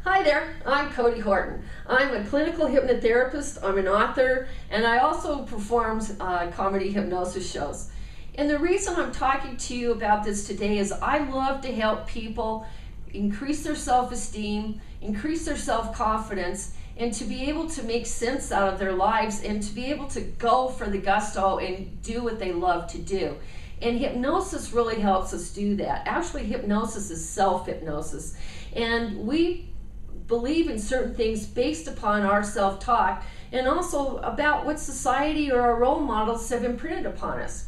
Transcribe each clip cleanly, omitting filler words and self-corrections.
Hi there, I'm Cody Horton. I'm a clinical hypnotherapist, I'm an author, and I also perform comedy hypnosis shows. And the reason I'm talking to you about this today is I love to help people increase their self-esteem, increase their self-confidence, and to be able to make sense out of their lives and to be able to go for the gusto and do what they love to do. And hypnosis really helps us do that. Actually, hypnosis is self-hypnosis. And we believe in certain things based upon our self-talk and also about what society or our role models have imprinted upon us.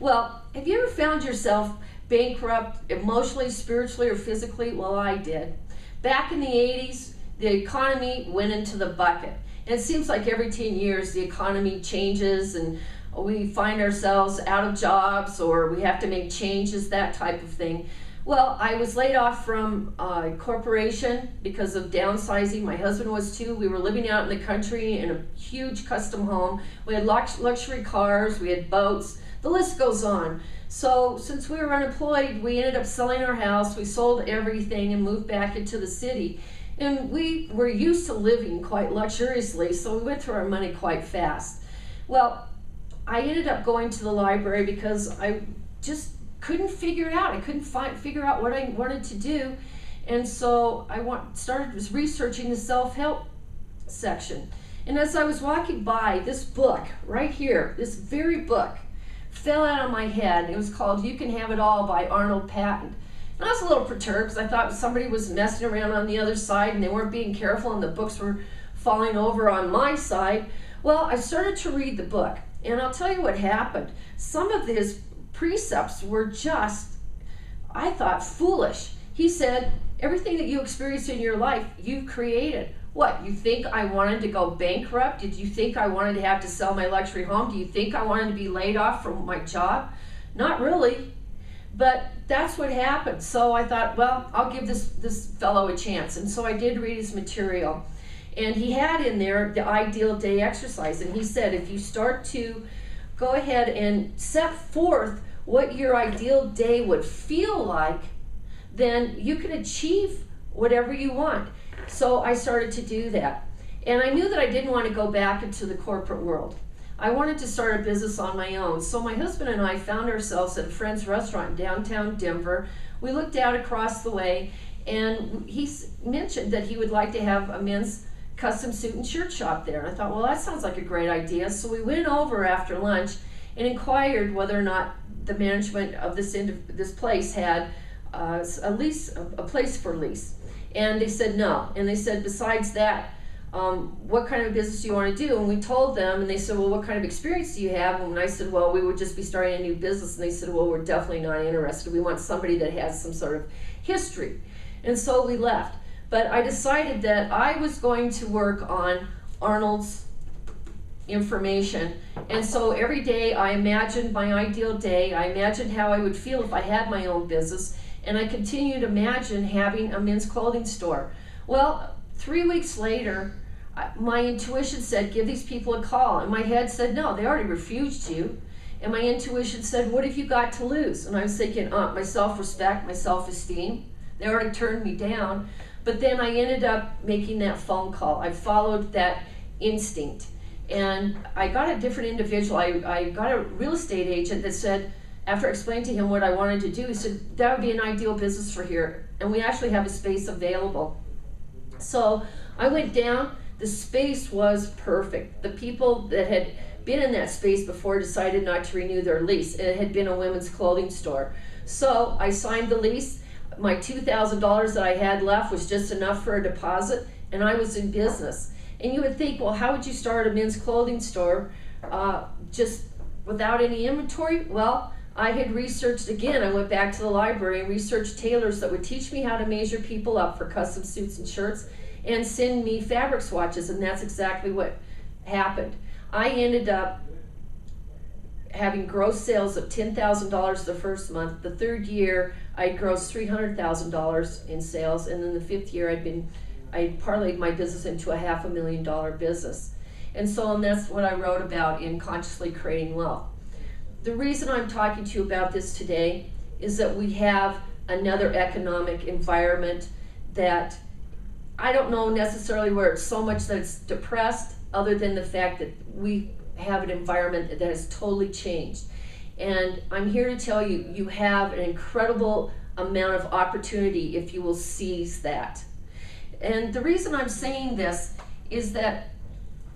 Well, have you ever found yourself bankrupt emotionally, spiritually, or physically? Well, I did. Back in the 80s, the economy went into the bucket. And it seems like every 10 years the economy changes and we find ourselves out of jobs or we have to make changes, that type of thing. Well, I was laid off from a corporation because of downsizing. My husband was too. We were living out in the country in a huge custom home. We had luxury cars, we had boats, the list goes on. So since we were unemployed, we ended up selling our house. We sold everything and moved back into the city. And we were used to living quite luxuriously, so we went through our money quite fast. Well, I ended up going to the library because I just couldn't figure it out. I couldn't figure out what I wanted to do. And so I started researching the self-help section. And as I was walking by, this book right here, this very book, fell out of my head. It was called You Can Have It All by Arnold Patton. And I was a little perturbed because I thought somebody was messing around on the other side and they weren't being careful and the books were falling over on my side. Well, I started to read the book. And I'll tell you what happened. Some of his precepts were just, I thought, foolish. He said, everything that you experience in your life, you've created. What, you think I wanted to go bankrupt? Did you think I wanted to have to sell my luxury home? Do you think I wanted to be laid off from my job? Not really. But that's what happened. So I thought, well, I'll give this fellow a chance. And so I did read his material. And he had in there the ideal day exercise. And he said, if you start to go ahead and set forth what your ideal day would feel like, then you can achieve whatever you want. So I started to do that. And I knew that I didn't want to go back into the corporate world. I wanted to start a business on my own. So my husband and I found ourselves at a friend's restaurant in downtown Denver. We looked out across the way and he mentioned that he would like to have a men's custom suit and shirt shop there. And I thought, well, that sounds like a great idea. So we went over after lunch and inquired whether or not the management of this place had a place for lease. And they said no. And they said, besides that, what kind of business do you want to do? And we told them, and they said, well, what kind of experience do you have? And I said, well, we would just be starting a new business. And they said, well, we're definitely not interested. We want somebody that has some sort of history. And so we left. But I decided that I was going to work on Arnold's information. And so every day I imagined my ideal day. I imagined how I would feel if I had my own business. And I continued to imagine having a men's clothing store. Well, 3 weeks later, my intuition said, give these people a call. And my head said, no, they already refused you. And my intuition said, what have you got to lose? And I was thinking, my self-respect, my self-esteem. They already turned me down. But then I ended up making that phone call. I followed that instinct. And I got a different individual. I got a real estate agent that said, after I explained to him what I wanted to do, he said, that would be an ideal business for here. And we actually have a space available. So I went down. The space was perfect. The people that had been in that space before decided not to renew their lease. It had been a women's clothing store. So I signed the lease. My $2,000 that I had left was just enough for a deposit, and I was in business. And you would think, well, how would you start a men's clothing store just without any inventory? Well, I had researched again. I went back to the library and researched tailors that would teach me how to measure people up for custom suits and shirts and send me fabric swatches, and that's exactly what happened. I ended up having gross sales of $10,000 the first month. The third year, I grossed $300,000 in sales, and then the fifth year, I parlayed my business into a $500,000 business. And that's what I wrote about in Consciously Creating Wealth. The reason I'm talking to you about this today is that we have another economic environment that I don't know necessarily where it's so much that it's depressed, other than the fact that we have an environment that has totally changed. And I'm here to tell you, you have an incredible amount of opportunity if you will seize that. And the reason I'm saying this is that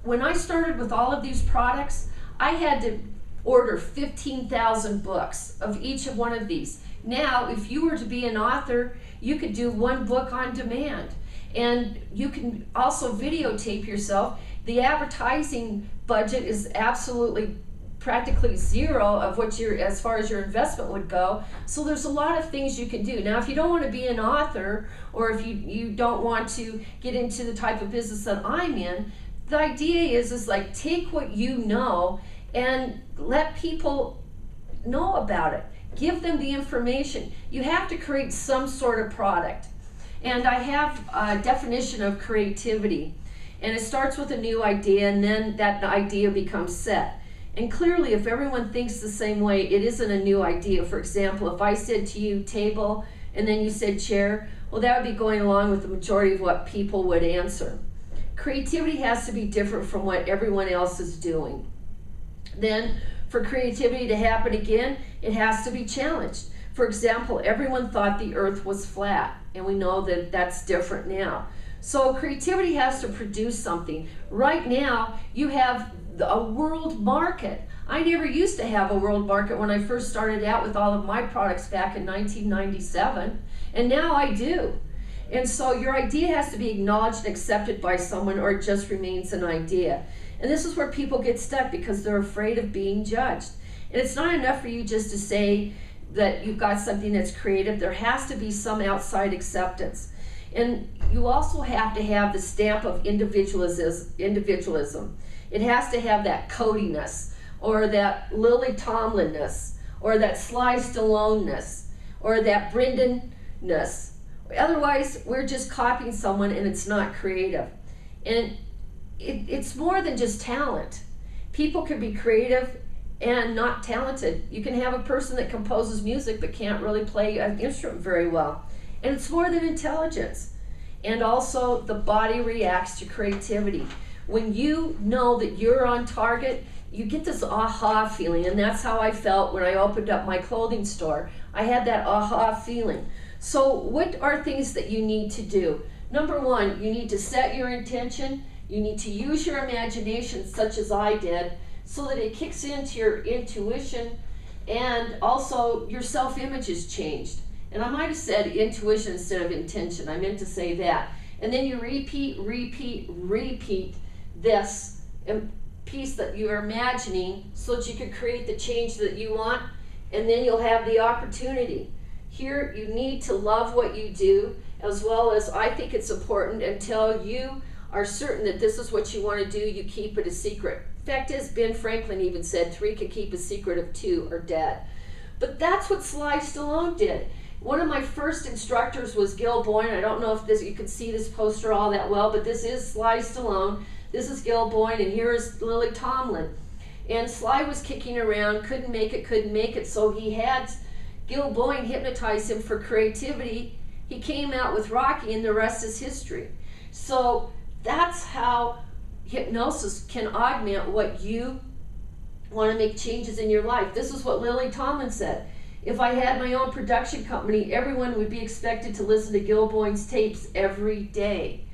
when I started with all of these products, I had to order 15,000 books of each of one of these. Now, if you were to be an author, you could do one book on demand. And you can also videotape yourself. The advertising budget is absolutely practically zero of what as far as your investment would go. So there's a lot of things you can do. Now, if you don't want to be an author, or if you don't want to get into the type of business that I'm in, the idea is like, take what you know and let people know about it. Give them the information. You have to create some sort of product. And I have a definition of creativity. And it starts with a new idea, and then that idea becomes set. And clearly, if everyone thinks the same way, it isn't a new idea. For example, if I said to you table, and then you said chair, well, that would be going along with the majority of what people would answer. Creativity has to be different from what everyone else is doing. Then, for creativity to happen again, it has to be challenged. For example, everyone thought the earth was flat, and we know that that's different now. So creativity has to produce something. Right now, you have a world market. I never used to have a world market when I first started out with all of my products back in 1997, and now I do. And so your idea has to be acknowledged and accepted by someone, or it just remains an idea. And this is where people get stuck, because they're afraid of being judged. And it's not enough for you just to say that you've got something that's creative. There has to be some outside acceptance. And you also have to have the stamp of individualism. It has to have that codiness, or that Lily Tomlin-ness, or that Sly Stallone-ness, or that Brendan-ness. Otherwise, we're just copying someone, and it's not creative. And it's more than just talent. People can be creative and not talented. You can have a person that composes music but can't really play an instrument very well. And it's more than intelligence. And also, the body reacts to creativity. When you know that you're on target, you get this aha feeling, and that's how I felt when I opened up my clothing store. I had that aha feeling. So what are things that you need to do? Number one, you need to set your intention. You need to use your imagination, such as I did, so that it kicks into your intuition, and also your self-image is changed. And I might have said intuition instead of intention. I meant to say that. And then you repeat this piece that you're imagining, so that you can create the change that you want, and then you'll have the opportunity. Here, you need to love what you do, as well as I think it's important, until you are certain that this is what you want to do, you keep it a secret. Fact is, Ben Franklin even said 3 could keep a secret of 2 are dead. But that's what Sly Stallone did. One of my first instructors was Gil Boyne. I don't know if you can see this poster all that well, but this is Sly Stallone. This is Gil Boyne, and here is Lily Tomlin. And Sly was kicking around, couldn't make it, so he had Gil Boyne hypnotize him for creativity. He came out with Rocky, and the rest is history. So that's how hypnosis can augment what you want to make changes in your life. This is what Lily Tomlin said. If I had my own production company, everyone would be expected to listen to Gil Boyne's tapes every day.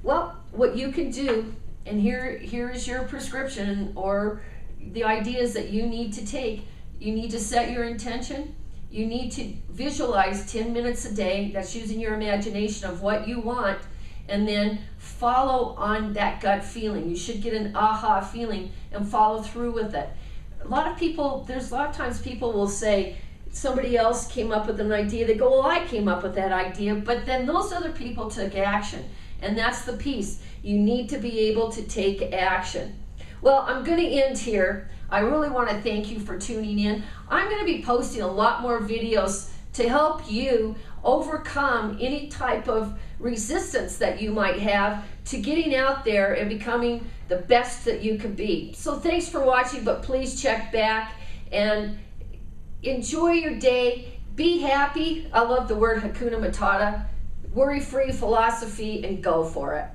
Well, what you can do, and here is your prescription, or the ideas that you need to take. You need to set your intention. You need to visualize 10 minutes a day. That's using your imagination of what you want, and then follow on that gut feeling. You should get an aha feeling and follow through with it. There's a lot of times people will say, somebody else came up with an idea. They go, well, I came up with that idea, but then those other people took action. And that's the piece. You need to be able to take action. Well, I'm going to end here. I really want to thank you for tuning in. I'm going to be posting a lot more videos to help you overcome any type of resistance that you might have to getting out there and becoming the best that you can be. So thanks for watching, but please check back and enjoy your day. Be happy. I love the word Hakuna Matata. worry-free philosophy and go for it.